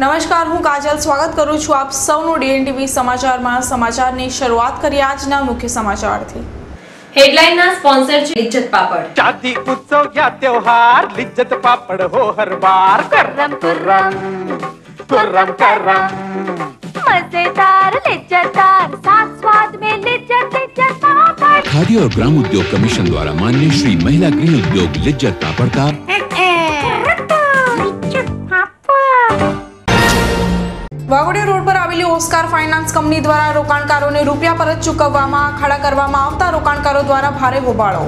નમસ્કાર, હું કાજલ સ્વાગત કરું છું આપ સૌનું ડીએનટીવી સમાચારમાં। સમાચારની શરૂઆત કરીએ આજના મુખ્ય સમાચારથી। हेडलाइन स्पॉन्सर लिज्जत पापड़। शादी उत्सव या त्योहार लिज्जत पापड़ हो हर बार। कर्रम कुर्रम कुर्रम करम मजेदार लिज्जतदार साथ स्वाद में लिज्जत लिज्जत पापड़। खादी और ग्राम उद्योग कमीशन द्वारा मान्य श्री महिला गृह उद्योग लिज्जत पापड़ का વાઘોડિયા રોડ પર આવેલી ઓસ્કાર ફાઇનાન્સ કંપની દ્વારા રોકાણકારોને રૂપિયા પરત ચૂકવવામાં ખાડા કરવામાં આવતા રોકાણકારો દ્વારા ભારે હોબાળો।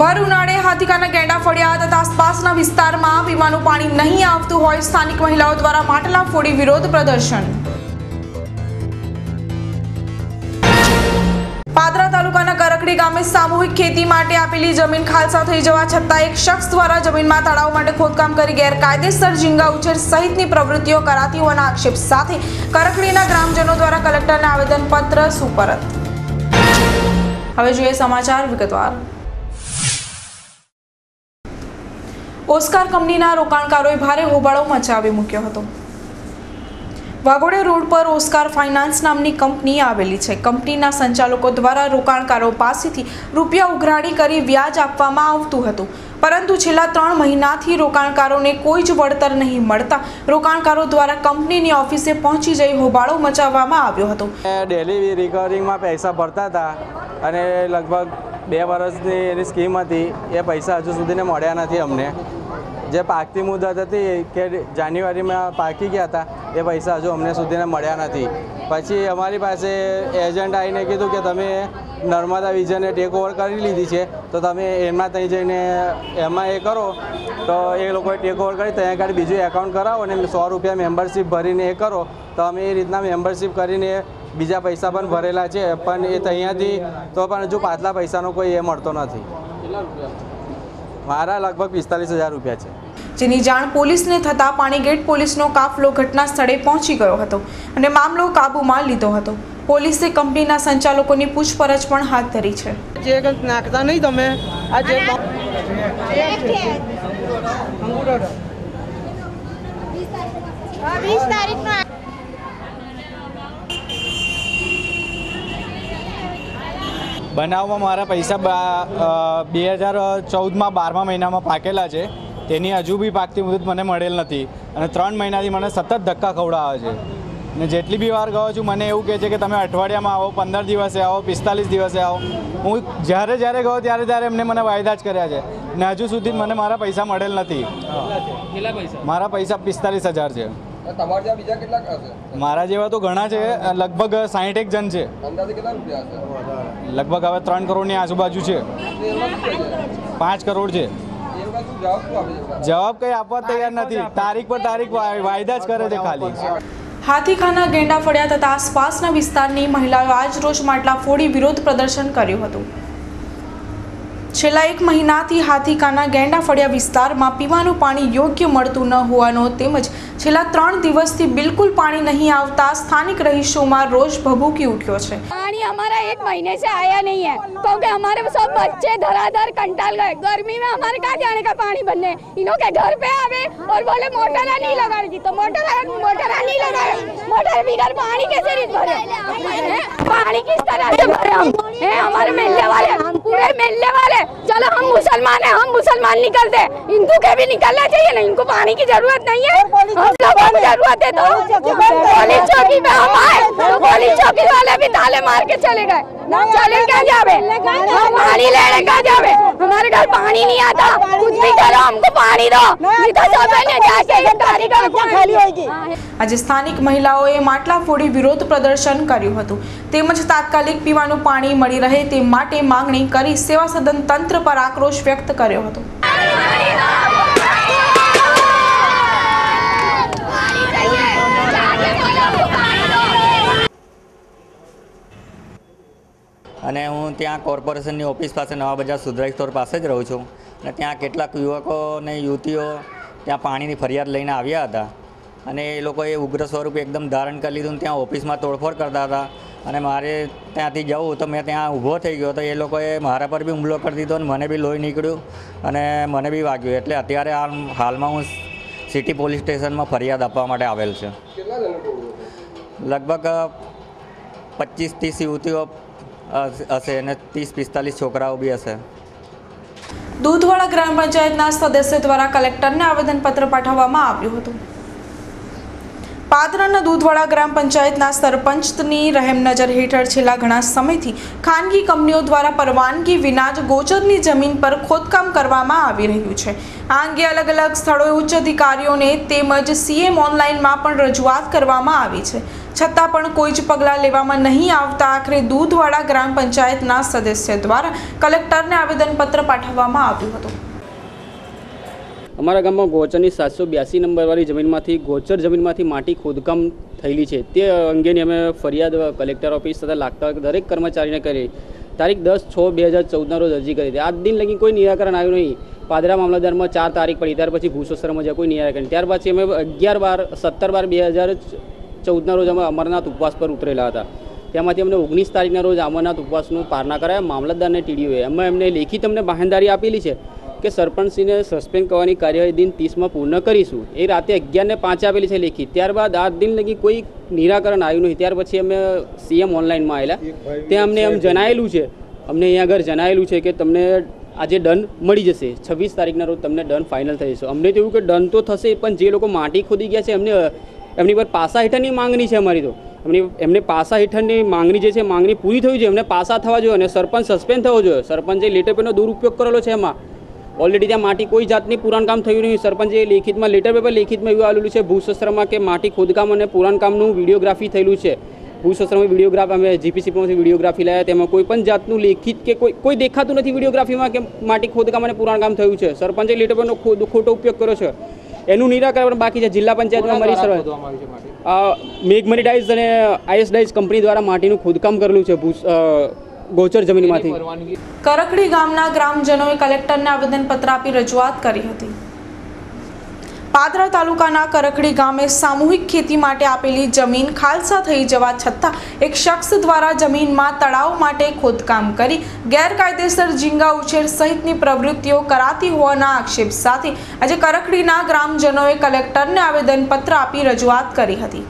ભર ઉનાળે હાથીકાના ગેંડા ફળિયા તથા આસપાસના વિસ્તારમાં પીવાનું પાણી નહીં આવતું હોય સ્થાનિક મહિલાઓ દ્વારા માટલા ફોડી વિરોધ પ્રદર્શન। પાદરા તાલુકાના કરકડી ગામે સામૂહિક ખેતી માટે આપેલી જમીન ખાલસા થઈ જવા છતાં એક શખ્સ દ્વારા જમીનમાં તળાવ માટે ખોદકામ કરી ગેરકાયદેસર ઝીંગા ઉછેર સહિતની પ્રવૃત્તિઓ કરાતી હોવાના આક્ષેપ સાથે કરકડીના ગ્રામજનો દ્વારા કલેક્ટરને આવેદનપત્ર સુપરત। હવે જોઈએ સમાચાર વિગતવાર। ઓસ્કાર કંપનીના રોકાણકારોએ ભારે હોબાળો મચાવી મૂક્યો હતો। વાઘોડિયા રોડ પર ઓસ્કાર ફાઇનાન્સ નામની કંપની આવેલી છે। કંપનીના સંચાલકો દ્વારા રોકાણકારો પાસેથી રૂપિયા ઉઘરાણી કરી વ્યાજ આપવામાં આવતું હતું, પરંતુ છેલ્લા 3 મહિનાથી રોકાણકારોને કોઈ જ વળતર નહીં મળતા રોકાણકારો દ્વારા કંપનીની ઓફિસે પહોંચી જઈ હોબાળો મચાવવામાં આવ્યો હતો। ડેલી રિકવરિંગમાં પૈસા ભરતા હતા અને લગભગ 2 વર્ષની એની સ્કીમ હતી, એ પૈસા હજુ સુધીને મળ્યા નથી અમને। જે પાકતી મુદત હતી કે જાન્યુઆરીમાં પાકી ગયા હતા, એ પૈસા હજુ અમને સુધીને મળ્યા નથી। પછી અમારી પાસે એજન્ટ આવીને કીધું કે તમે નર્મદા વિઝને ટેક ઓવર કરી લીધી છે, તો તમે એમાં ત્યાં જઈને એમાં એ કરો। તો એ લોકોએ ટેક ઓવર કરી ત્યાં આગળ બીજું એકાઉન્ટ કરાવો અને 100 રૂપિયા મેમ્બરશીપ ભરીને એ કરો। તો અમે એ રીતના મેમ્બરશીપ કરીને બીજા પૈસા પણ ભરેલા છે, પણ એ ત્યાંથી તો પણ હજુ પાછલા પૈસાનો કોઈ એ મળતો નથી। મારા લગભગ 45,000 રૂપિયા છે। જેની જાણ પોલીસને થતાં પાણીગેટ પોલીસનો કાફલો ઘટના સ્થળે પહોંચી ગયો હતો અને મામલો કાબૂમાં લીધો હતો। પોલીસે કંપનીના સંચાલકોની પૂછપરછ પણ હાથ ધરી છે। જે નાખતા નહીં તમે આ જે 20 તારીખનો બનાવમાં મારા પૈસા 2014માં 12મા મહિનામાં પાકેલા છે, તેની હજુ બી પાકતી મુદત મને મળેલ નથી અને 3 મહિનાથી મને સતત ધક્કા ખવડાવે છે। અને જેટલી બી વાર ગયો છું મને એવું કહે છે કે તમે અઠવાડિયામાં આવો, 15 દિવસે આવો, 45 દિવસે આવો। હું જ્યારે ગયો ત્યારે એમને મને વાયદા જ કર્યા છે ને હજુ સુધી મને મારા પૈસા મળેલ નથી। મારા પૈસા 45,000 છે। મારા જેવા તો ઘણા છે, લગભગ 61 જણ છે। લગભગ હવે 3 કરોડની આજુબાજુ છે, 5 કરોડ છે। જવાબ કઈ આપવા તૈયાર નથી, તારીખ પર તારીખ વાયદા જ કરે છે ખાલી। હાથીખાના ગેંડા ફળિયા તથા આસપાસના વિસ્તારની મહિલાઓએ આજ રોજ માટલા ફોડી વિરોધ પ્રદર્શન કર્યું હતું। છેલ્લા 1 મહિનાથી હાથીકાના ગેંડા ફળિયા વિસ્તારમાં પીવાનું પાણી યોગ્ય મળતું ન હોવાનો તેમજ છેલ્લા 3 દિવસથી બિલકુલ પાણી नहीं આવતા સ્થાનિક રહીશોમાં રોષ ભભૂકી ઉઠ્યો છે। पानी हमारा 1 महीने से आया नहीं है, क्योंकि हमारे सब बच्चे धराधर कंटाल गए। गर्मी में हमारे कहाँ जाने का पानी भरने, इन्हों के घर पे आवे और बोले मोटर नहीं लगा रही थी, तो मोटर नहीं लगा, मोटर बिगर पानी कैसे भरे? पानी किस तरह से भरे हम? हमारे मिलने वाले चलो हम मुसलमान हैं, हम मुसलमान निकलते, हिंदू के भी निकलना चाहिए ना। इनको पानी की जरूरत नहीं है, हम लोगों को जरूरत है। तो पुलिस चौकी में हम आए तो पुलिस चौकी वाले भी ताले मार के चले गए। चले क्या जावे, हम पानी लेने क्या जावे? हमारे घर पानी नहीं आता, कुछ भी करो हमको पानी दो, नहीं तो सब ने जाके ये तारीख खाली होगी। આજે સ્થાનિક મહિલાઓએ માટલા ફોડી વિરોધ પ્રદર્શન કર્યું હતું તેમજ તાત્કાલિક પીવાનું પાણી મળી રહે તે માટે માંગણી કરી સેવા સદન તંત્ર પર આક્રોશ વ્યક્ત કર્યો હતો। અને હું ત્યાં કોર્પોરેશનની ઓફિસ પાસે નવા બજાર સુધરાઈ સ્ટોર પાસે જ રહું છું અને ત્યાં કેટલાક યુવકો અને યુવતીઓ ત્યાં પાણીની ફરિયાદ લઈને આવ્યા હતા અને એ લોકોએ ઉગ્ર સ્વરૂપ એકદમ ધારણ કરી લીધું। ત્યાં ઓફિસમાં તોડફોડ કરતા હતા અને મારે ત્યાંથી જવું તો મેં ત્યાં ઊભો થઈ ગયો તો એ લોકોએ મારા પર બી હુમલો કરી દીધો અને મને બી લોહી નીકળ્યું અને મને બી વાગ્યું. એટલે અત્યારે હાલમાં હું સિટી પોલીસ સ્ટેશનમાં ફરિયાદ આપવા માટે આવેલ છે. લગભગ 25-30 યુવતીઓ હશે અને 30-45 છોકરાઓ બી હશે. દૂધવાડા ગ્રામ પંચાયતના સદસ્ય દ્વારા કલેક્ટરને આવેદનપત્ર પાઠવવામાં આવ્યું હતું. પાદરાના દૂધવાડા ગ્રામ પંચાયતના સરપંચની રહેમનજર હેઠળ છેલ્લા ઘણા સમયથી ખાનગી કંપનીઓ દ્વારા પરવાનગી વિના જ ગોચરની જમીન પર ખોદકામ કરવામાં આવી રહ્યું છે. આ અંગે અલગ અલગ સ્થળોએ ઉચ્ચ અધિકારીઓને તેમજ સીએમ ઓનલાઈનમાં પણ રજૂઆત કરવામાં આવી છે, છતાં પણ કોઈ જ પગલાં લેવામાં નહીં આવતા આખરે દૂધવાડા ગ્રામ પંચાયતના સદસ્ય દ્વારા કલેક્ટરને આવેદનપત્ર પાઠવવામાં આવ્યું હતું. અમારા ગામમાં ગોચરની 782 નંબરવાળી જમીનમાંથી ગોચર જમીનમાંથી માટી ખોદકામ થયેલી છે તે અંગેની અમે ફરિયાદ કલેક્ટર ઓફિસ તથા લાગતા દરેક કર્મચારીને કરી. તારીખ 10/6/2014 રોજ અરજી કરી હતી. આજ દિન લગી કોઈ નિરાકરણ આવ્યું નહીં. પાદરા મામલતદારમાં 4 તારીખ પડી, ત્યાર પછી ભૂસોસરમાં જ્યાં કોઈ નિરાકરણ. ત્યાર પછી અમે 17/12/2014 રોજ અમે અમરનાથ ઉપવાસ પર ઉતરેલા હતા. ત્યાંમાંથી અમને 19 તારીખના રોજ અમરનાથ ઉપવાસનું પારણા કરાયા મામલતદારને ટીડીઓએ. અમે એમને લેખિત અમને બાહેંધરી આપેલી છે કે સરપંચશ્રીને સસ્પેન્ડ કરવાની કાર્યવાહી દિન 30માં પૂર્ણ કરીશું. એ રાતે 11:05 આપેલી છે લેખિત. ત્યારબાદ આ દિન લગી કોઈ નિરાકરણ આવ્યું નહીં. ત્યાર પછી અમે સીએમ ઓનલાઈનમાં આવેલા. ત્યાં અમને એમ જણાયેલું છે, અમને અહીંયા આગળ જણાયેલું છે કે તમને આજે દંડ મળી જશે. 26 તારીખના રોજ તમને દંડ ફાઇનલ થઈ જશે. અમને તો એવું કે દંડ તો થશે, પણ જે લોકો માટી ખોદી ગયા છે એમની પર પાસા હેઠળની માંગણી છે અમારી. તો એમને પાસા હેઠળની માંગણી જે છે માંગણી પૂરી થવી જોઈએ. એમને પાસા થવા જોઈએ અને સરપંચ સસ્પેન્ડ થવો જોઈએ. સરપંચે લેટર પેનનો દુરુપયોગ કરેલો છે. એમાં ઓલરેડી ત્યાં માટી કોઈ જાતની પુરાણ કામ થયું નહીં. સરપંચે લેખિતમાં લેટર પેપર લેખિતમાં એવું આવેલું છે ભૂસત્રમાં કે માટી ખોદકામ અને પુરાણ કામનું વિડીયોગ્રાફી થયેલું છે. ભૂસત્રમાં વિડીયોગ્રાફ અમે જીપીસીમાંથી વિડીયોગ્રાફી લાવ્યા, તેમાં કોઈ પણ જાતનું લેખિત કે કોઈ દેખાતું નથી વિડીયોગ્રાફીમાં કે માટી ખોદકામ અને પુરાણ કામ થયું છે. સરપંચે લેટર પેપરનો ખોટો ઉપયોગ કર્યો છે. એનું નિરાકરણ બાકી છે. જિલ્લા પંચાયતમાં અમારી મેઘમરીડાઇઝ અને આઈએસડાઇઝ કંપની દ્વારા માટીનું ખોદકામ કરેલું છે ગોચર જમીનમાંથી. કરકડી ગામના ગ્રામજનોએ કલેક્ટરને આવેદનપત્ર આપી રજૂઆત કરી હતી. પાદરા તાલુકાના કરકડી ગામે સામૂહિક ખેતી માટે આપેલી જમીન ખાલસા થઈ જવા છતાં એક શખ્સ દ્વારા જમીનમાં તળાવ માટે ખોદકામ કરી ગેરકાયદેસર ઝીંગા ઉછેર સહિતની પ્રવૃત્તિઓ કરાતી હોવાના આક્ષેપ સાથે આજે કરકડીના ગ્રામજનોએ કલેક્ટરને આવેદનપત્ર આપી રજૂઆત કરી હતી.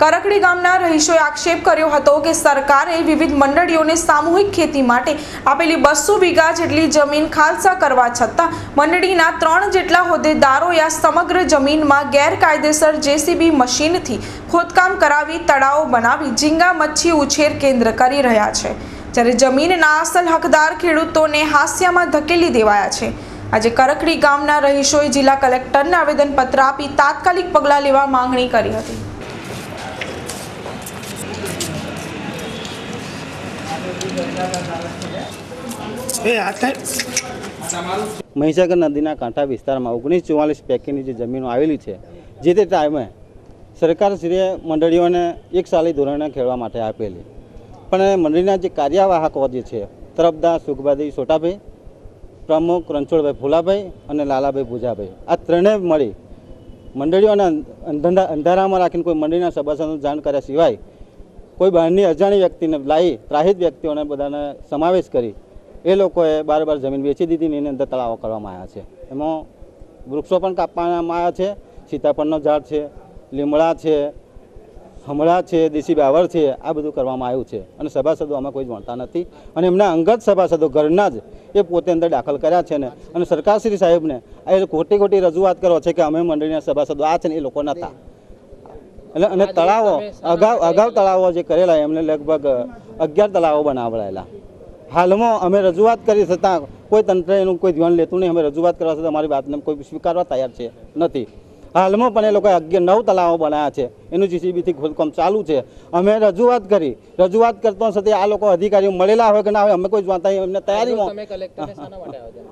કરકડી ગામના રહીશોએ આક્ષેપ કર્યો હતો કે સરકારે વિવિધ મંડળીઓને સામૂહિક ખેતી માટે આપેલી 200 વીઘા જેટલી જમીન ખાલસા કરવા છતાં મંડળીના 3 જેટલા હોદ્દેદારોએ આ સમગ્ર જમીનમાં ગેરકાયદેસર જેસીબી મશીનથી ખોદકામ કરાવી તળાવો બનાવી ઝીંગા મચ્છી ઉછેર કેન્દ્ર કરી રહ્યા છે, જ્યારે જમીનના અસલ હકદાર ખેડૂતોને હાસ્યામાં ધકેલી દેવાયા છે. આજે કરકડી ગામના રહીશોએ જિલ્લા કલેક્ટરને આવેદનપત્ર આપી તાત્કાલિક પગલાં લેવા માંગણી કરી હતી. મહીસાગર નદીના કાંઠા વિસ્તારમાં 1944 પૈકીની જે જમીનો આવેલી છે, જે તે ટાઈમે સરકારશ્રીએ મંડળીઓને 1 સાલી ધોરણે ખેડવા માટે આપેલી, પણ મંડળીના જે કાર્યવાહકો જે છે તરફદાર સુખભાઈ સોટાભાઈ, પ્રમુખ રણછોડભાઈ ફુલાભાઈ અને લાલાભાઈ ભુજાભાઈ, આ ત્રણેય મળી મંડળીઓને અંધારામાં રાખીને કોઈ મંડળીના સભાસદોને જાણ કર્યા સિવાય કોઈ બહારની અજાણી વ્યક્તિને લાવી ત્રાહિત વ્યક્તિઓને બધાને સમાવેશ કરી એ લોકોએ બાર જમીન વેચી દીધી. એની અંદર તળાવો કરવામાં આવ્યા છે. એમાં વૃક્ષો પણ કાપવામાં આવ્યા છે. સીતાફળનો ઝાડ છે, લીમડા છે, હમળા છે, દેશી બાવળ છે, આ બધું કરવામાં આવ્યું છે. અને સભાસદો આમાં કોઈ જાણતા નથી અને એમના અંગત સભાસદો ઘરના જ એ પોતે અંદર દાખલ કર્યા છે ને. અને સરકારશ્રી સાહેબને આ ખોટી રજૂઆત કરો છે કે અમે મંડળીના સભાસદો આ છે ને, એ લોકો નહોતા. એટલે અને તળાવો અગાઉ તળાવો જે કરેલા એમને લગભગ 11 તળાવો બનાવડાયેલા. હાલમાં અમે રજૂઆત કરી છતાં કોઈ તંત્ર એનું કોઈ ધ્યાન લેતું નહીં. અમે રજૂઆત કરવા છતાં અમારી વાતને કોઈ સ્વીકારવા તૈયાર છે નથી. હાલમાં પણ એ લોકોએ 9 તળાવો બનાવ્યા છે. એનું જીસીબીથી ખોદકામ ચાલુ છે. અમે રજૂઆત કરતો સાથે આ લોકો અધિકારીઓ મળેલા હોય કે ના હોય અમે કોઈ જાણતા એમને તૈયારીમાં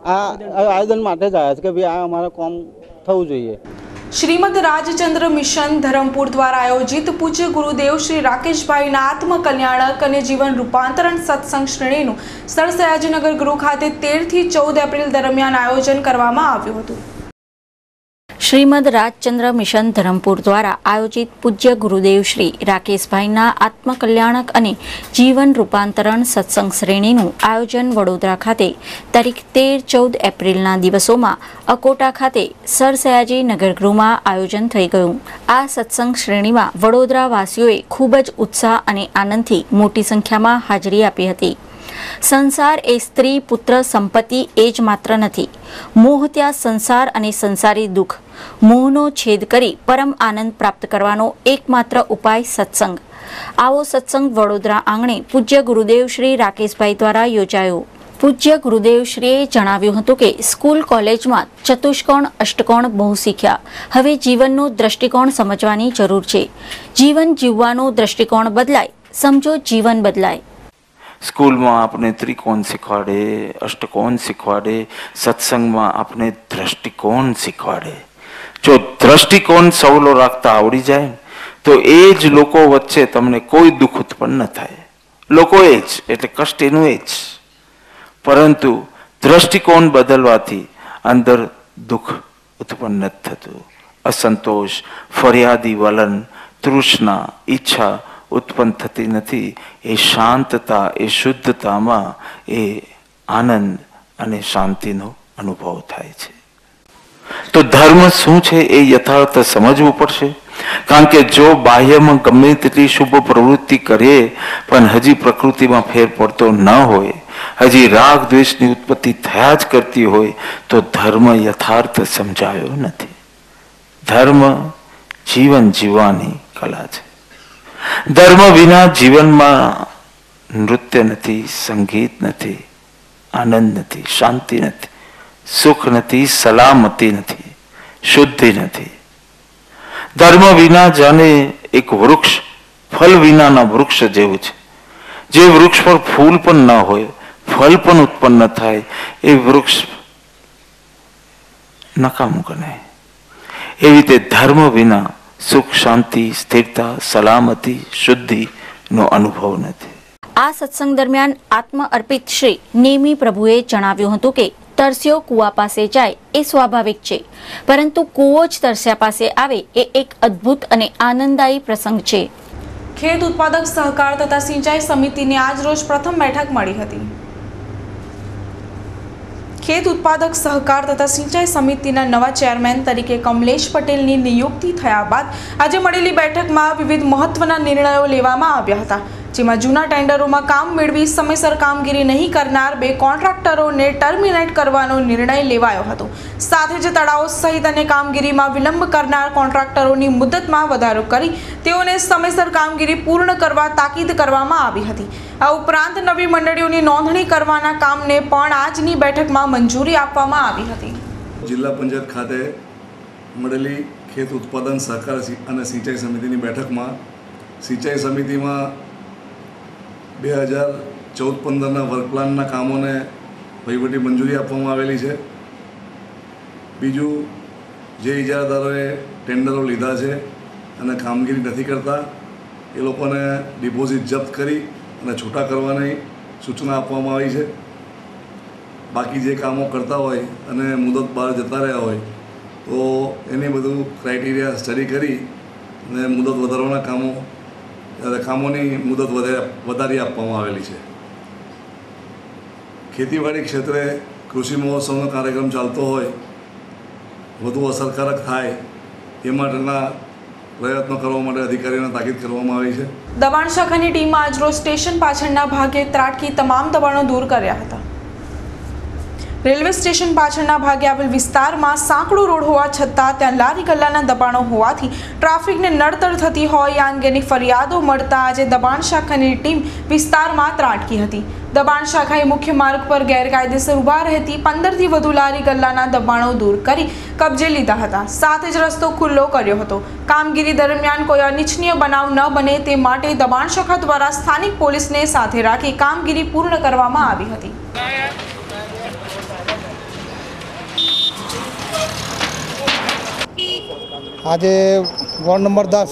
આ આયોજન માટે જ આવ્યા છે કે ભાઈ આ અમારે કામ થવું જોઈએ. શ્રીમદ રાજચંદ્ર મિશન ધરમપુર દ્વારા આયોજિત પૂજ્ય ગુરુદેવ શ્રી રાકેશભાઈના આત્મકલ્યાણક અને જીવન રૂપાંતરણ સત્સંગ શ્રેણીનું સ્થળ સયાજીનગર ગૃહ ખાતે 13 થી 14 એપ્રિલ દરમિયાન આયોજન કરવામાં આવ્યું હતું. શ્રીમદ રાજચંદ્ર મિશન ધરમપુર દ્વારા આયોજિત પૂજ્ય ગુરુદેવ શ્રી રાકેશભાઈના આત્મકલ્યાણક અને જીવન રૂપાંતરણ સત્સંગ શ્રેણીનું આયોજન વડોદરા ખાતે તારીખ 13-14 એપ્રિલના દિવસોમાં અકોટા ખાતે સર સયાજી નગરગૃહમાં આયોજન થઈ ગયું. આ સત્સંગ શ્રેણીમાં વડોદરા વાસીઓએ ખૂબ જ ઉત્સાહ અને આનંદથી મોટી સંખ્યામાં હાજરી આપી હતી. સંસાર એ સ્ત્રી પુત્ર સંપત્તિ એ જ માત્ર નથી. મોહ ત્યાં સંસાર અને સંસારી દુઃખ મોહનો છેદ કરી પરમ આનંદ પ્રાપ્ત કરવાનો એકમાત્ર ઉપાય સત્સંગ. આવો સત્સંગ વડોદરા આંગણે પૂજ્ય ગુરુદેવ શ્રી રાકેશભાઈ દ્વારા યોજાયો. પૂજ્ય ગુરુદેવશ્રીએ જણાવ્યું હતું કે સ્કૂલ કોલેજમાં ચતુષ્કોણ અષ્ટકોણ બહુ શીખ્યા. હવે જીવનનો દ્રષ્ટિકોણ સમજવાની જરૂર છે. જીવન જીવવાનો દ્રષ્ટિકોણ બદલાય, સમજો જીવન બદલાય. સ્કૂલમાં આપણે ત્રિકોણ શીખવાડે, અષ્ટકોણ શીખવાડે, સત્સંગમાં આપણે દ્રષ્ટિકોણ શીખવાડે. જો દ્રષ્ટિકોણ સવલો રાખતા આવડી જાય તો એ જ લોકો વચ્ચે તમને કોઈ દુઃખ ઉત્પન્ન ન થાય. લોકો એ જ એટલે કષ્ટ એનું એ જ. પરંતુ દ્રષ્ટિકોણ બદલવાથી અંદર દુઃખ ઉત્પન્ન નથી થતું. અસંતોષ, ફરિયાદી વલણ, તૃષ્ણા, ઈચ્છા ઉત્પન્ન થતી નથી. એ શાંતતા, એ શુદ્ધતામાં એ આનંદ અને શાંતિનો અનુભવ થાય છે. તો ધર્મ શું છે એ યથાર્થ સમજવું પડશે. કારણ કે જો બાહ્યમાં ગમે તેટલી શુભ પ્રવૃત્તિ કરીએ પણ હજી પ્રકૃતિમાં ફેર પડતો ન હોય, હજી રાગ દ્વેષની ઉત્પત્તિ થયા જ કરતી હોય તો ધર્મ યથાર્થ સમજાયો નથી. ધર્મ જીવન જીવવાની કલા છે. ધર્મ વિના જીવનમાં નૃત્ય નથી, સંગીત નથી, આનંદ નથી, શાંતિ નથી, સુખ નથી, સલામતી નથી, શુદ્ધિ નથી. ધર્મ વિના જાણે એક વૃક્ષ ફળ વિનાના વૃક્ષ જેવું છે. જે વૃક્ષ પર ફૂલ પણ ન હોય, ફળ પણ ઉત્પન્ન ન થાય, એ વૃક્ષ નકામું ગણાય. એવી રીતે ધર્મ વિના સુખ, શાંતિ, સ્થિરતા, સલામતી, શુદ્ધિનો અનુભવ નથી. આ સત્સંગ દરમિયાન આત્મ અર્પિત શ્રી નેમી પ્રભુએ જણાવ્યું હતું કે તરસ્યો કૂવા પાસે જાય એ સ્વાભાવિક છે, પરંતુ કૂવો જ તરસ્યા પાસે આવે એ એક અદ્ભુત અને આનંદદાયી પ્રસંગ છે. ખેત ઉત્પાદક સહકાર તથા સિંચાઈ સમિતિની આજ રોજ પ્રથમ બેઠક મળી હતી. ખેત ઉત્પાદક સહકાર તથા સિંચાઈ સમિતિના નવા ચેરમેન તરીકે કમલેશ પટેલની નિયુક્તિ થયા બાદ આજે મળેલી બેઠકમાં વિવિધ મહત્વના નિર્ણયો લેવામાં આવ્યા હતા. જેમાં જૂના ટેન્ડરોમાં કામ મેળવી સમયસર કામગીરી નહીં કરનાર 2 કોન્ટ્રાક્ટરોને ટર્મિનેટ કરવાનો નિર્ણય લેવાયો હતો. સાથે જ તળાવો સહિત અને કામગીરીમાં વિલંબ કરનાર કોન્ટ્રાક્ટરોની મુદતમાં વધારો કરી તેઓને સમયસર કામગીરી પૂર્ણ કરવા તાકીદ કરવામાં આવી હતી. આ ઉપરાંત નવી મંડળીઓની નોંધણી કરવાના કામને પણ આજની બેઠકમાં મંજૂરી આપવામાં આવી હતી. જિલ્લા પંચાયત ખાતે મળેલી ખેત ઉત્પાદન સહકાર અને સિંચાઈ સમિતિની બેઠકમાં સિંચાઈ સમિતિમાં 2014-15ના વર્ક પ્લાનના કામોને વહીવટી મંજૂરી આપવામાં આવેલી છે. બીજું, જે ઇજારાદારોએ ટેન્ડરો લીધા છે અને કામગીરી નથી કરતા એ લોકોને ડિપોઝિટ જપ્ત કરી અને છૂટા કરવાની સૂચના આપવામાં આવી છે. બાકી જે કામો કરતા હોય અને મુદત બહાર જતા રહ્યા હોય તો એની બધું ક્રાઇટેરિયા સ્ટડી કરી અને મુદત વધારવાના કામોની મુદત વધારી આપવામાં આવેલી છે. ખેતીવાડી ક્ષેત્રે કૃષિ મહોત્સવનો કાર્યક્રમ ચાલતો હોય, વધુ અસરકારક થાય એ માટેના પ્રયત્નો કરવા માટે અધિકારીઓને તાકીદ કરવામાં આવી છે. દબાણ શાખાની ટીમ આજરોજ સ્ટેશન પાછળના ભાગે ત્રાટકી તમામ દબાણો દૂર કર્યા હતા. રેલવે સ્ટેશન પાછળના ભાગે આવેલ વિસ્તારમાં સાંકડો રોડ હોવા છતાં ત્યાં લારી ગલ્લાના દબાણો હોવાથી ટ્રાફિકને નડતર થતી હોય આ અંગેની ફરિયાદો મળતા આજે દબાણ શાખાની ટીમ વિસ્તારમાં ત્રાટકી હતી. દબાણ શાખાએ મુખ્ય માર્ગ પર ગેરકાયદેસર ઊભા રહેતી 15થી વધુ લારી ગલ્લાના દબાણો દૂર કરી કબજે લીધા હતા. સાથે જ રસ્તો ખુલ્લો કર્યો હતો. કામગીરી દરમિયાન કોઈ અનિચ્છનીય બનાવ ન બને તે માટે દબાણ શાખા દ્વારા સ્થાનિક પોલીસને સાથે રાખી કામગીરી પૂર્ણ કરવામાં આવી હતી. આજે વોર્ડ નંબર 10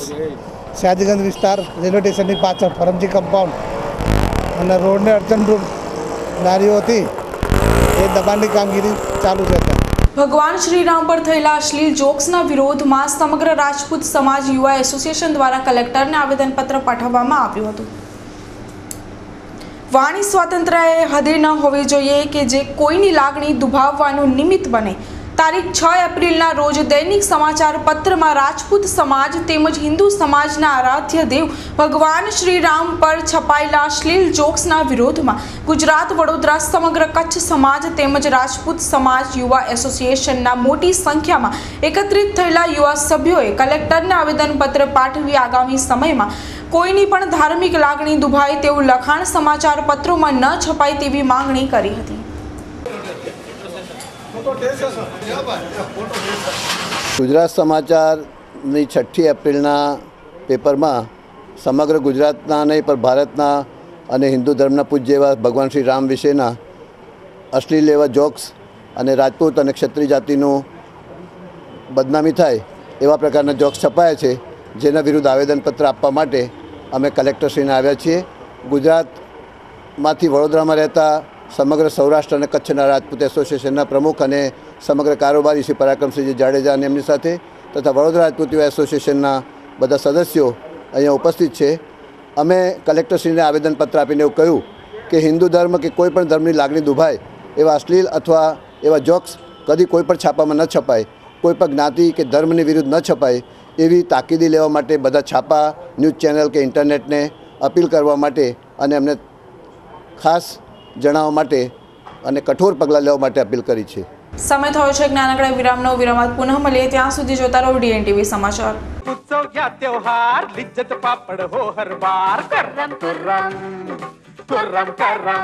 સયાજીગંજ વિસ્તાર રેલવે સ્ટેશનની પાછળ ફરમજી કમ્પાઉન્ડ અને રોડને અડચણરૂપ લારીઓ હતી એ દબાણની કામગીરી ચાલુ છે. ભગવાન શ્રીરામ પર થયેલા અશ્લીલ જોક્સના વિરોધમાં સમગ્ર રાજપૂત સમાજ યુવા એસોસિએશન દ્વારા કલેક્ટરને આવેદનપત્ર પાઠવવામાં આવ્યું હતું. વાણી સ્વાતંત્ર્યએ હદે ન હોવી જોઈએ કે જે કોઈની લાગણી દુભાવવાનું નિમિત્ત બને. તારીખ 6 એપ્રિલના રોજ દૈનિક સમાચાર પત્રમાં રાજપૂત સમાજ તેમજ હિન્દુ સમાજના આરાધ્ય દેવ ભગવાન શ્રીરામ પર છપાયેલા અશ્લીલ જોક્સના વિરોધમાં ગુજરાત, વડોદરા, સમગ્ર કચ્છ સમાજ તેમજ રાજપૂત સમાજ યુવા એસોસિએશનના મોટી સંખ્યામાં એકત્રિત થયેલા યુવા સભ્યોએ કલેક્ટરને આવેદનપત્ર પાઠવી આગામી સમયમાં કોઈની પણ ધાર્મિક લાગણી દુભાય તેવું લખાણ સમાચાર પત્રોમાં ન છપાય તેવી માંગણી કરી હતી. ગુજરાત સમાચારની 6 એપ્રિલના પેપરમાં સમગ્ર ગુજરાતના નહીં પણ ભારતના અને હિન્દુ ધર્મના પૂજ્ય એવા ભગવાન શ્રી રામ વિશેના અશ્લીલ એવા જોક્સ અને રાજપૂત અને ક્ષત્રિય જાતિનું બદનામી થાય એવા પ્રકારના જોક્સ છપાયા છે, જેના વિરુદ્ધ આવેદનપત્ર આપવા માટે અમે કલેક્ટરશ્રીને આવ્યા છીએ. ગુજરાતમાંથી વડોદરામાં રહેતા સમગ્ર સૌરાષ્ટ્ર અને કચ્છના રાજપૂત એસોસિએશનના પ્રમુખ અને સમગ્ર કારોબારી શ્રી પરાક્રમસિંહજી જાડેજા અને એમની સાથે તથા વડોદરા રાજપૂત યુવા એસોસિએશનના બધા સદસ્યો અહીંયા ઉપસ્થિત છે. અમે કલેક્ટરશ્રીને આવેદનપત્ર આપીને એવું કહ્યું કે હિન્દુ ધર્મ કે કોઈ પણ ધર્મની લાગણી દુભાય એવા અશ્લીલ અથવા એવા જોક્સ કદી કોઈ પણ છાપામાં ન છપાય, કોઈ પણ જ્ઞાતિ કે ધર્મની વિરુદ્ધ ન છપાય એવી તાકીદી લેવા માટે બધા છાપા, ન્યૂઝ ચેનલ કે ઇન્ટરનેટને અપીલ કરવા માટે અને એમને ખાસ જણાવવા માટે અને કઠોર પગલાં લેવા માટે અપીલ કરી છે. સમય થયો છે એક નાનકડા વિરામનો. વિરામ પુનઃ મળીએ ત્યાં સુધી જોતા રહો DNTV સમાચાર. उत्सव या त्योहार लिज्जत पापड़ हो हर बार. कर्रम कर्रम कुर्रम कर्रम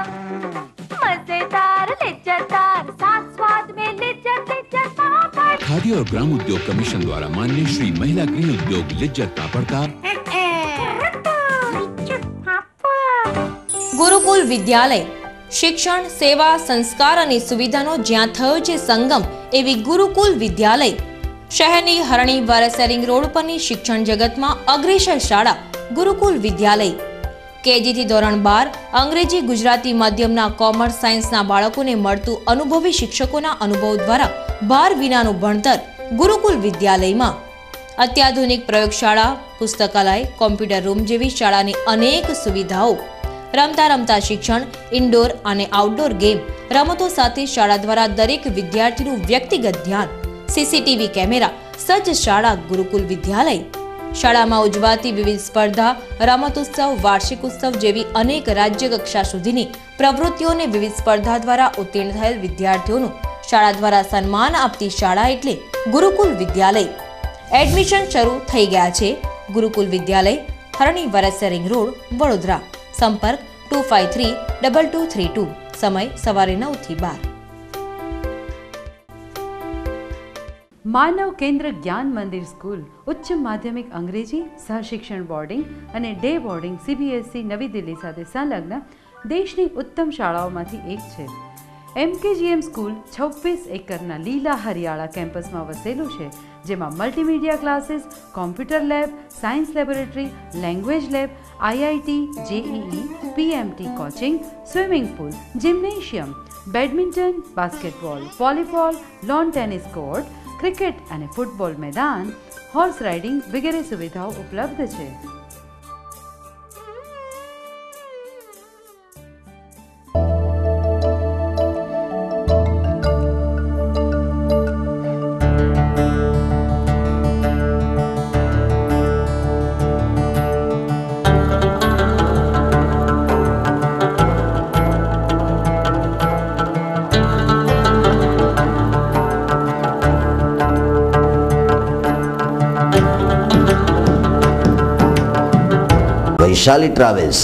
मजेदार लिज्जतदार साथ स्वाद में लिज्जत लिज्जत पापड़. खादी और ग्राम उद्योग कमीशन द्वारा माननीय श्री महिला गृह उद्योग लिज्जत पापड़ का ગુરુકુલ વિદ્યાલય શિક્ષણ, સેવા, સંસ્કાર અને સુવિધાનો જ્યાં થયો છે સંગમ એવી ગુરુકુલ વિદ્યાલય શહેરની હરણી વારસેરિંગ રોડ પરની શિક્ષણ જગતમાં અગ્રેસર શાળા ગુરુકુલ વિદ્યાલય. કેજીથી ધોરણ 12 અંગ્રેજી, ગુજરાતી માધ્યમના કોમર્સ, સાયન્સના બાળકોને મળતું અનુભવી શિક્ષકોના અનુભવ દ્વારા ભાર વિનાનું ભણતર ગુરુકુલ વિદ્યાલયમાં. અત્યાધુનિક પ્રયોગશાળા, પુસ્તકાલય, કોમ્પ્યુટર રૂમ જેવી શાળાની અનેક સુવિધાઓ. રમતા રમતા શિક્ષણ, ઇન્ડોર અને આઉટડોર ગેમ રમતો સાથે શાળા દ્વારા દરેક વિદ્યાર્થીનું વ્યક્તિગત ધ્યાન. સીસીટીવી કેમેરા સજ્જ શાળા ગુરુકુલ વિદ્યાલય. શાળામાં ઉજવાતી વિવિધ સ્પર્ધા, રમતોત્સવ, વાર્ષિક ઉત્સવ જેવી અનેક રાજ્ય કક્ષા સુધીની પ્રવૃત્તિઓને વિવિધ સ્પર્ધા દ્વારા ઉત્તીર્ણ થયેલ વિદ્યાર્થીઓનું શાળા દ્વારા સન્માન આપતી શાળા એટલે ગુરુકુલ વિદ્યાલય. એડમિશન શરૂ થઈ ગયા છે. ગુરુકુલ વિદ્યાલય, હરણી વારસેરિંગ રોડ, વડોદરા. સંપર્ક 25323232. સમય સવારે 9 થી 12. માનવ કેન્દ્ર જ્ઞાન મંદિર સ્કૂલ ઉચ્ચ માધ્યમિક અંગ્રેજી સહશિક્ષણ બોર્ડિંગ અને ડે બોર્ડિંગ CBSE નવી દિલ્હી સાથે સંલગ્ન દેશની ઉત્તમ શાળાઓમાંથી એક છે. MKGM સ્કૂલ 26 એકરના લીલા હરિયાળા કેમ્પસમાં વસેલું છે, જેમાં multimedia classes, computer lab, science laboratory, language lab, IIT, JEE, PMT coaching, swimming pool, gymnasium, badminton, basketball, volleyball, lawn tennis court, cricket અને ફૂટબોલ મેદાન, હોર્સ રાઇડિંગ વગેરે સુવિધાઓ ઉપલબ્ધ છે. વૈશાલી ટ્રાવેલ્સ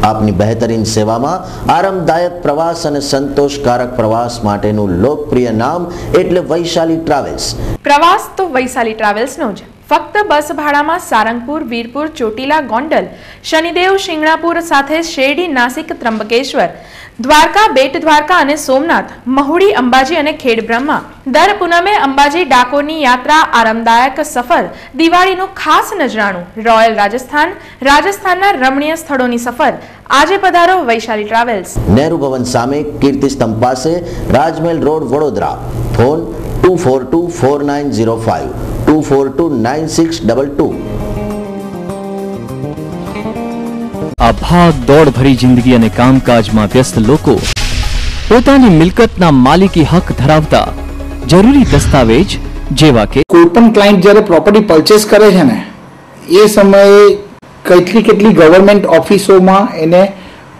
આપની બહેતરીન સેવામાં આરામદાયક પ્રવાસ અને સંતોષકારક પ્રવાસ માટેનું લોકપ્રિય નામ એટલે વૈશાલી ટ્રાવેલ્સ. પ્રવાસ તો વૈશાલી ટ્રાવેલ્સનો જ. ફક્ત બસ ભાડામાં સારંગપુર, વીરપુર, ચોટીલા, ગોંડલ, શનિદેવ, શિંગણાપુર સાથે શેરડી, નાસિક, ત્રંબકેશ્વર, દ્વારકા, બેટ દ્વારકા અને સોમનાથ, મહુડી, અંબાજી અને ખેડબ્રહ્મા. દર પૂનમે અંબાજી ડાકોરની યાત્રા, આરામદાયક સફર, દિવાળીનું ખાસ નજરાણું, રોયલ રાજસ્થાન, રાજસ્થાનના રમણીય સ્થળોની સફર. આજે પધારો વૈશાલી ટ્રાવેલ્સ. નેહરુ ભવન સામે, કીર્તિ સ્તંભ પાસે, રાજમહેલ રોડ, વડોદરા. ફોન 2424924905 24296222। આ ભાગ દોડ ભરી જિંદગી અને કામકાજમાં વ્યસ્ત લોકો પોતાની મિલકતના માલિકી હક ધરાવતા જરૂરી દસ્તાવેજ જેવા કે કોઈ પણ ક્લાયન્ટ જ્યારે પ્રોપર્ટી પરચેસ કરે છે ને એ સમયે કેટલી ગવર્મેન્ટ ઓફિસોમાં એને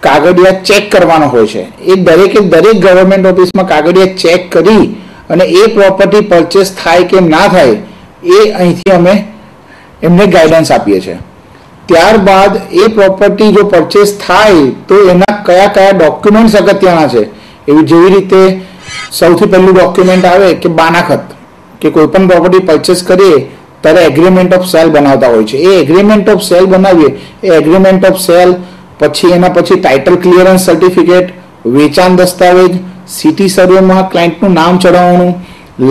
કાગળિયા ચેક કરવાનો હોય છે। એ દરેક ગવર્મેન્ટ ઓફિસમાં કાગળિયા ચેક કરી અને એ પ્રોપર્ટી પરચેસ થાય કે ના થાય એ અહીંથી અમે એમને ગાઈડન્સ આપીએ છીએ। ત્યારબાદ એ પ્રોપર્ટી જો પરચેસ થાય તો એના કયા ડોક્યુમેન્ટ્સ અગત્યના છે એવી જેવી રીતે સૌથી પહેલું ડોક્યુમેન્ટ આવે કે બાનાખત કે કોઈ પણ પ્રોપર્ટી પરચેસ કરીએ ત્યારે એગ્રીમેન્ટ ઓફ સેલ બનાવતા હોય છે। એ એગ્રીમેન્ટ ઓફ સેલ બનાવીએ એ એગ્રીમેન્ટ ઓફ સેલ પછી એના પછી ટાઇટલ ક્લિયરન્સ સર્ટિફિકેટ, વેચાણ દસ્તાવેજ, સિટી સર્વેમાં ક્લાયન્ટનું નામ ચડાવવાનું,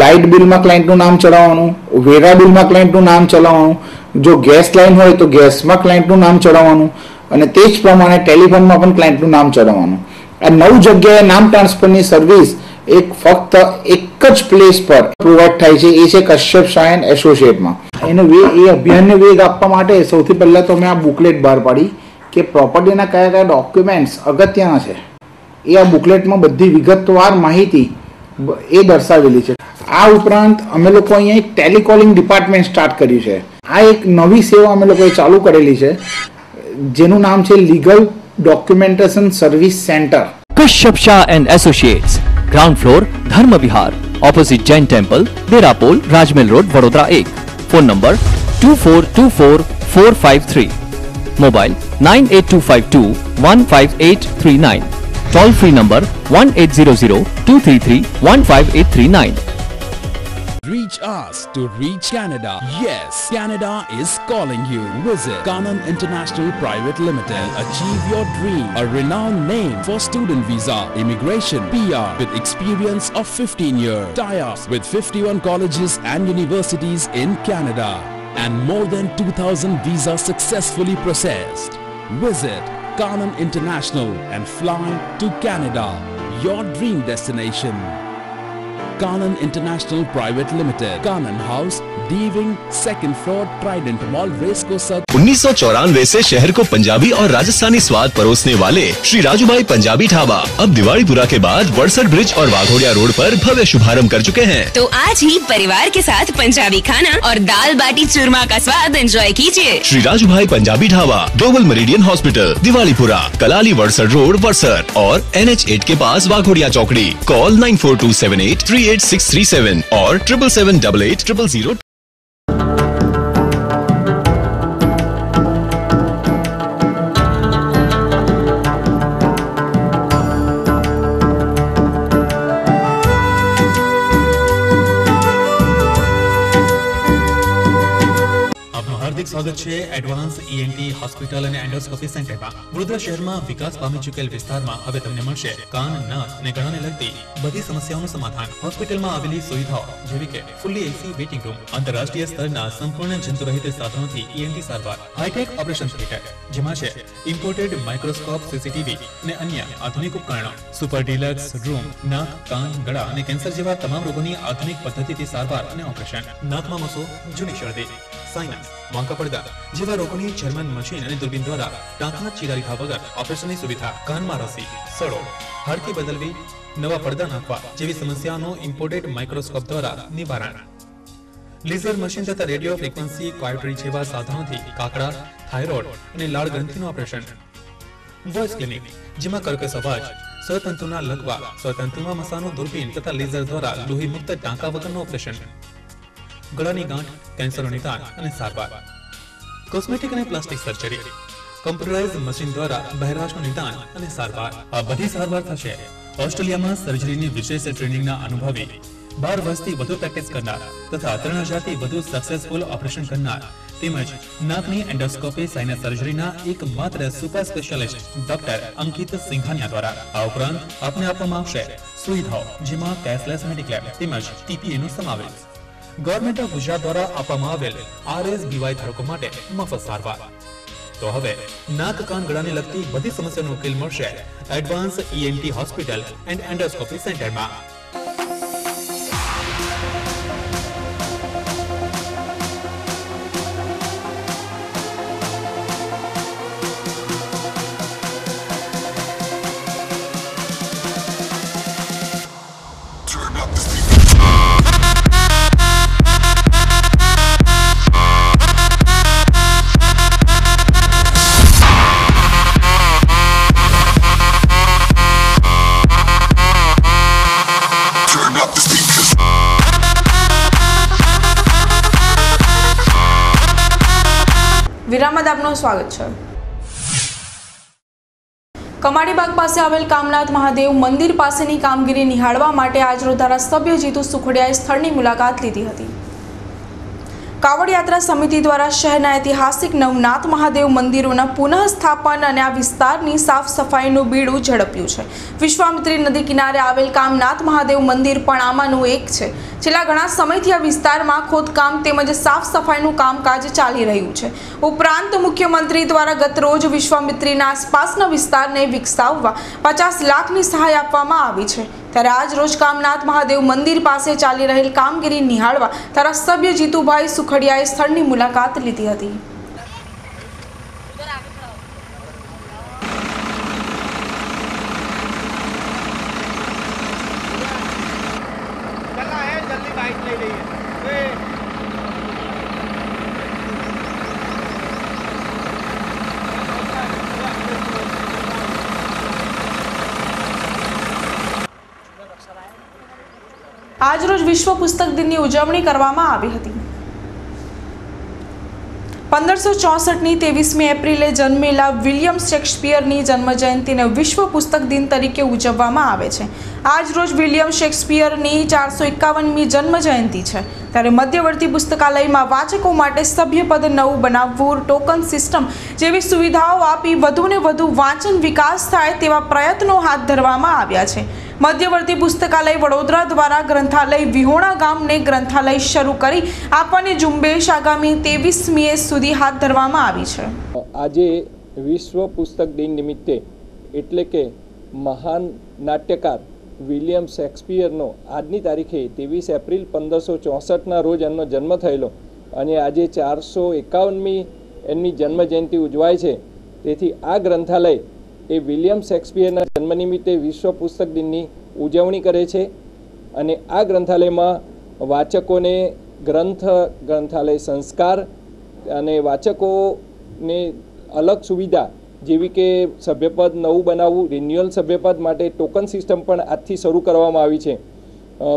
લાઇટ બિલમાં ક્લાયન્ટનું નામ ચડાવવાનું, વેરા બિલમાં ક્લાયન્ટનું નામ ચડાવવાનું, જો ગેસ લાઇન હોય તો ગેસમાં ક્લાયન્ટનું નામ ચડાવવાનું અને તે જ પ્રમાણે ટેલિફોનમાં પણ ક્લાયન્ટનું નામ ચડાવવાનું। આ 9 જગ્યાએ નામ ટ્રાન્સફરની સર્વિસ ફક્ત એક જ પ્લેસ પર પ્રોવાઈડ થાય છે, એ છે કશ્યપ શાહ એન્ડ એસોસિએટમાં। એ અભિયાનને વેગ આપવા માટે સૌથી પહેલા તો મેં આ બુકલેટ બહાર પાડી કે પ્રોપર્ટીના કયા ડોક્યુમેન્ટ્સ અગત્યના છે એ આ બુકલેટમાં બધી વિગતવાર માહિતી એ દર્શાવેલી છે। આ ઉપરાંત અમે લોકો અહીંયા એક ટેલિકોલિંગ ડિપાર્ટમેન્ટ સ્ટાર્ટ કર્યું છે। આ એક નવી સેવા અમે લોકોએ ચાલુ કરેલી છે જેનું નામ છે legal documentation service centre. Kashyap Shah and associates, ground floor, Dharm Vihar, opposite Jain temple, Derapol, Rajmahal road, Vadodara 1। Phone number 24245453, mobile 9825215839, toll free number 180023315839। Reach us to reach Canada. Yes, Canada is calling you. Visit Kanan International Private Limited. Achieve your dream. A renowned name for student visa, immigration, PR with experience of 15 years. Tie-ups with 51 colleges and universities in Canada. And more than 2,000 visas successfully processed. Visit Kanan International and fly to Canada. Your dream destination. Kanan International Private Limited, Kanan House, D-Wing, second floor, Trident Mall, Racecourse। 1994 से शहर को पंजाबी और राजस्थानी स्वाद परोसने वाले श्री राजूभाई पंजाबी ढाबा अब दिवालीपुरा के बाद वड़सर ब्रिज और वाघोड़िया रोड पर भव्य शुभारंभ कर चुके हैं। तो आज ही परिवार के साथ पंजाबी खाना और दाल बाटी चूरमा का स्वाद एंजॉय कीजिए। Shri Rajubhai Punjabi dhaba, global meridian hospital, Diwalipura, Kalali Vadsar road, Vadsar और NH8 के पास वाघोड़िया चौकड़ी। कॉल 9427838637 और 77788000। સ્વાગત છે એડવાન્સ ENT હોસ્પિટલ અને એન્ડોસ્કોપી સેન્ટરમાં। વડોદરા શહેરમાં વિકાસ પામી ચૂકેલ વિસ્તારમાં હવે તમને મળશે કાન, નાક અને ગળાને લગતી બધી સમસ્યાઓનું સમાધાન। હોસ્પિટલમાં આવેલી સુવિધાઓ જેવી કે ફુલ્લી AC વેઇટિંગ રૂમ, આંતરરાષ્ટ્રીય સ્તરના સંપૂર્ણ જંતુરહિત સાધનોથી ENT સારવાર, હાઈટેક ઓપરેશન થિયેટર જેમાં છે ઇમ્પોર્ટેડ માઇક્રોસ્કોપ, CCTV અને અન્ય આધુનિક ઉપકરણો, સુપર ડિલક્સ રૂમ, નાક, કાન, ગળા અને કેન્સર જેવા તમામ રોગોની આધુનિક પદ્ધતિથી સારવાર અને ઓપરેશન। નાકમાં મસો, જૂની શરદી, સાઇનસ, વાંકા પડદા જેવા રોગોની જર્મન મશીન અને દૂરબીન દ્વારા ટાંકા ચીરા લીધા વગર ઓપરેશનની સુવિધા। કાનમાં રસી, સડો, હાડકી બદલવી, નવા પડદા નાખવા જેવી સમસ્યાઓનું ઇમ્પોર્ટેડ માઇક્રોસ્કોપ દ્વારા નિવારણ। લેઝર મશીન તથા રેડિયો ફ્રીક્વન્સી ક્વાયોટરી જેવા સાધનોથી કાકડા, થાઇરોઇડ અને લાળ ગ્રંથિનું ઓપરેશન। વોઇસ ક્લિનિક જેમાં કર્કશ અવાજ, સ્વતંતુના લગવા, સ્વતંતુમાં મસાનું દૂરબીન તથા લેઝર દ્વારા લોહી મુક્ત ટાંકા વગરનું ઓપરેશન। ગળાની ગાંઠ, કેન્સરનું નિદાન અને સારવાર। કોસ્મેટિક અને પ્લાસ્ટિક સર્જરી, કમ્પ્યુટરાઇઝ મશીન દ્વારા બહેરાશનું નિદાન અને સારવાર। આ બધી સારવાર થશે ઓસ્ટ્રેલિયામાં સર્જરીની વિશેષ ટ્રેનિંગના અનુભવી 12 વર્ષથી વધુ પ્રેક્ટિસ કરનાર તથા 3000થી વધુ સક્સેસફુલ ઓપરેશન કરનાર તેમજ નાકની એન્ડોસ્કોપી સાઇનસ સર્જરીના એકમાત્ર સુપર સ્પેશિયાલિસ્ટ ડોક્ટર અંકિત સિંઘાનિયા દ્વારા। આ ઉપરાંત આપને આપવામાં આવશે સુવિધાઓ જેમાં કેશલેસ મેડિક્લેમ તેમજ TPA નો સમાવેશ। ગવર્મેન્ટ ઓફ ગુજરાત દ્વારા આપવામાં આવેલ RSBY ધારકો માટે મફત સારવાર। તો હવે નાક, કાન, ગળાને લગતી બધી સમસ્યાનો ઉકેલ મળશે advance ENT hospital and endoscopy સેન્ટરમાં। આપનું સ્વાગત છે। કમાડીબાગ પાસે આવેલ કામનાથ મહાદેવ મંદિર પાસેની કામગીરી નિહાળવા માટે આજરોજ ધારાસભ્ય જીતુ સુખડિયાએ સ્થળની મુલાકાત લીધી હતી। કાવડ યાત્રા સમિતિ દ્વારા શહેરના ઐતિહાસિક નવનાથ મહાદેવ મંદિરોના પુનઃસ્થાપન અને આ વિસ્તારની સાફ સફાઈનું બીડું ઝડપ્યું છે। વિશ્વામિત્રી નદી કિનારે આવેલ કામનાથ મહાદેવ મંદિર પણ આમાંનું એક છે। છેલ્લા ઘણા સમયથી આ વિસ્તારમાં ખોદકામ તેમજ સાફ સફાઈનું કામકાજ ચાલી રહ્યું છે। ઉપરાંત મુખ્યમંત્રી દ્વારા ગત રોજ વિશ્વામિત્રીના આસપાસના વિસ્તારને વિકસાવવા 50 લાખની સહાય આપવામાં આવી છે। ત્યારે આજ રોજ કામનાથ મહાદેવ મંદિર પાસે ચાલી રહેલ કામગીરી નિહાળવા ધારાસભ્ય જીતુભાઈ સુખડિયાએ સ્થળની મુલાકાત લીધી હતી। આજરોજ વિશ્વ પુસ્તક દિનની ઉજવણી કરવામાં આવી હતી। 1564ની 23મી એપ્રિલે જન્મેલા વિલિયમ શેક્સપિયરની જન્મજયંતિને વિશ્વ પુસ્તક દિન તરીકે ઉજવવામાં આવે છે। આજ રોજ વિલિયમ શેક્સપિયરની 451મી જન્મજયંતિ છે। ત્યારે મધ્યવર્તી પુસ્તકાલયમાં વાચકો માટે સભ્યપદ નવું બનાવવું, ટોકન સિસ્ટમ જેવી સુવિધાઓ આપી વધુને વધુ વાંચન વિકાસ થાય તેવા પ્રયત્નો હાથ ધરવામાં આવ્યા છે। મધ્યવર્તી પુસ્તકાલય વડોદરા દ્વારા ગ્રંથાલય વિહોણા ગામને ગ્રંથાલય શરૂ કરી આપવાની ઝુંબેશ આગામી 23મી સુધી હાથ ધરવામાં આવી છે। આજે વિશ્વ પુસ્તક દિન નિમિત્તે એટલે કે મહાન નાટ્યકાર વિલિયમ શેક્સપિયરનો આજની તારીખે 23 એપ્રિલ 1564ના રોજ એમનો જન્મ થયેલો અને આજે 451મી એમની જન્મજયંતિ ઉજવાય છે। તેથી આ ગ્રંથાલય એ વિલિયમ શેક્સપિયરના જન્મ નિમિત્તે વિશ્વ પુસ્તક દિનની ઉજવણી કરે છે અને આ ગ્રંથાલયમાં વાચકોને ગ્રંથાલય સંસ્કાર અને વાચકોને અલગ સુવિધા જેવી કે સભ્યપદ નવું બનાવવું, રિન્યુઅલ સભ્યપદ માટે ટોકન સિસ્ટમ પણ આજથી શરૂ કરવામાં આવી છે।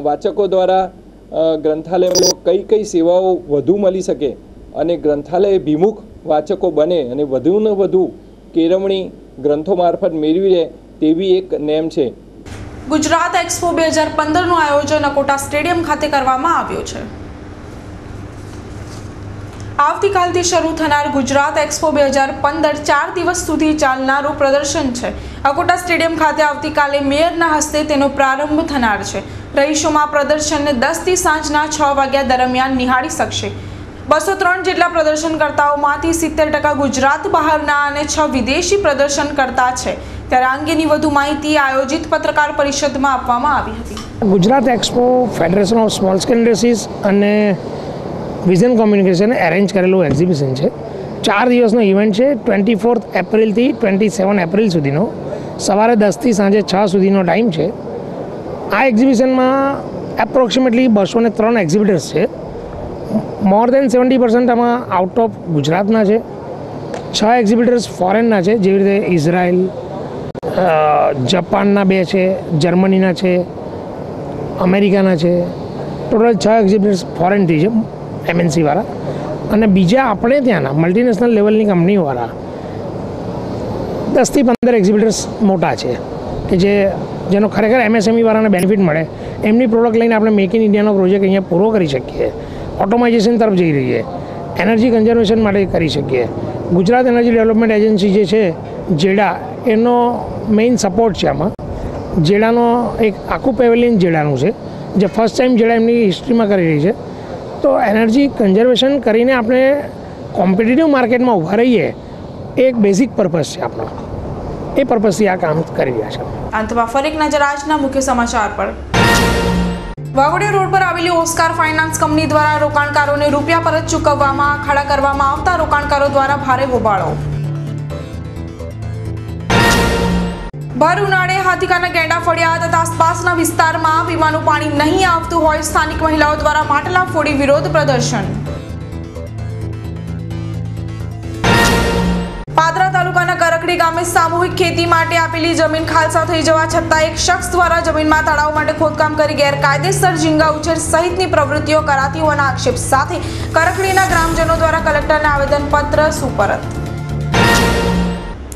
વાચકો દ્વારા ગ્રંથાલયમાં કઈ સેવાઓ વધુ મળી શકે અને ગ્રંથાલય ભિમુખ વાચકો બને અને વધુને વધુ કેળવણી ગ્રંથો મારફત મેળવી રહે તેવી એક નેમ છે। ગુજરાત એક્સપો 2015નું આયોજન અકોટા સ્ટેડિયમ ખાતે કરવામાં આવ્યું છે। આવતીકાલથી શરૂ થનાર ગુજરાત એક્સપો 2015 4 દિવસ સુધી ચાલનારું પ્રદર્શન છે। અકોટા સ્ટેડિયમ ખાતે આવતીકાલે મેયરના હસ્તે તેનો પ્રારંભ થનાર છે। રહીશોમાં પ્રદર્શનને 10 થી સાંજના 6 વાગ્યા દરમિયાન નિહાળી શકશે। 203 જેટલા પ્રદર્શનકર્તાઓમાંથી 70% ગુજરાત બહારના અને 6 વિદેશી પ્રદર્શનકર્તા છે। ત્યારે આ અંગેની વધુ માહિતી આયોજિત પત્રકાર પરિષદમાં આપવામાં આવી હતી। Gujarat expo federation of small scale industries અને વિઝન કોમ્યુનિકેશને એરેન્જ કરેલું એક્ઝિબિશન છે। 4 દિવસનો ઇવેન્ટ છે। 24 એપ્રિલથી 27 એપ્રિલ સુધીનો સવારે 10 થી સાંજે 6 સુધીનો ટાઈમ છે। આ એક્ઝિબિશનમાં એપ્રોક્સિમેટલી 203 એક્ઝિબિટર્સ છે। મોર દેન 70% આમાં આઉટ ઓફ ગુજરાતના છે। 6 એક્ઝિબિટર્સ ફોરેનના છે, જેવી રીતે ઇઝરાયલ, જાપાનના 2 છે, જર્મનીના છે, અમેરિકાના છે। ટોટલ 6 એક્ઝિબિટર્સ ફોરેનથી છે, MNC વાળા, અને બીજા આપણે ત્યાંના મલ્ટીનેશનલ લેવલની કંપનીઓવાળા 10 થી 15 એક્ઝિબિટર્સ મોટા છે કે જેનો ખરેખર MSME વાળાને બેનિફિટ મળે। એમની પ્રોડક્ટ લઈને આપણે મેક ઇન ઇન્ડિયાનો પ્રોજેક્ટ અહીંયા પૂરો કરી શકીએ। ઓટોમાઇઝેશન તરફ જઈ રહીએ, એનર્જી કન્ઝર્વેશન માટે કરી શકીએ। ગુજરાત એનર્જી ડેવલપમેન્ટ એજન્સી જે છે જેડા, એનો મેઇન સપોર્ટ છે આમાં। જેડાનો એક આખું પેવેલિયન જેડાનું છે, જે ફર્સ્ટ ટાઈમ જેડા એમની હિસ્ટ્રીમાં કરી રહી છે। તો એનર્જી કન્ઝર્વેશન કરીને આપણે કોમ્પિટિટિવ માર્કેટમાં ઊભા રહીએ, એક બેઝિક પર્પઝ છે આપણો। એ પર્પઝથી આ કામ કરી રહ્યા છે। અંતમાં ફરી એક નજર આજના મુખ્ય સમાચાર પર। વાઘોડિયા રોડ પર આવેલી ઓસ્કાર ફાઇનાન્સ કંપની દ્વારા રોકાણકારોને રૂપિયા પરત ચૂકવવામાં આખાડા કરવામાં આવતા રોકાણકારો દ્વારા ભારે હોબાળો। ભર ઉનાળે હાથીકાના ગેંડા ફળિયા તથા આસપાસના વિસ્તારમાં પીવાનું પાણી નહીં આવતું હોય સ્થાનિક મહિલાઓ દ્વારા માટલા ફોડી વિરોધ પ્રદર્શન। પાદરા તાલુકાના કરકડી ગામે સામૂહિક ખેતી માટે આપેલી જમીન ખાલસા થઈ જવા છતાં એક શખ્સ દ્વારા જમીનમાં તળાવ માટે ખોદકામ કરી ગેરકાયદેસર ઝીંગા ઉછેર સહિતની પ્રવૃત્તિઓ કરાતી હોવાના આક્ષેપ સાથે કરકડીના ગ્રામજનો દ્વારા કલેક્ટરને આવેદનપત્ર સુપરત।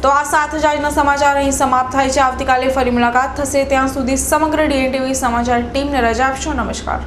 તો આ સાથે જ આજના સમાચાર અહીં સમાપ્ત થાય છે. આવતીકાલે ફરી મુલાકાત થશે. ત્યાં સુધી સમગ્ર DNTV સમાચાર ટીમને રજા આપશો. નમસ્કાર.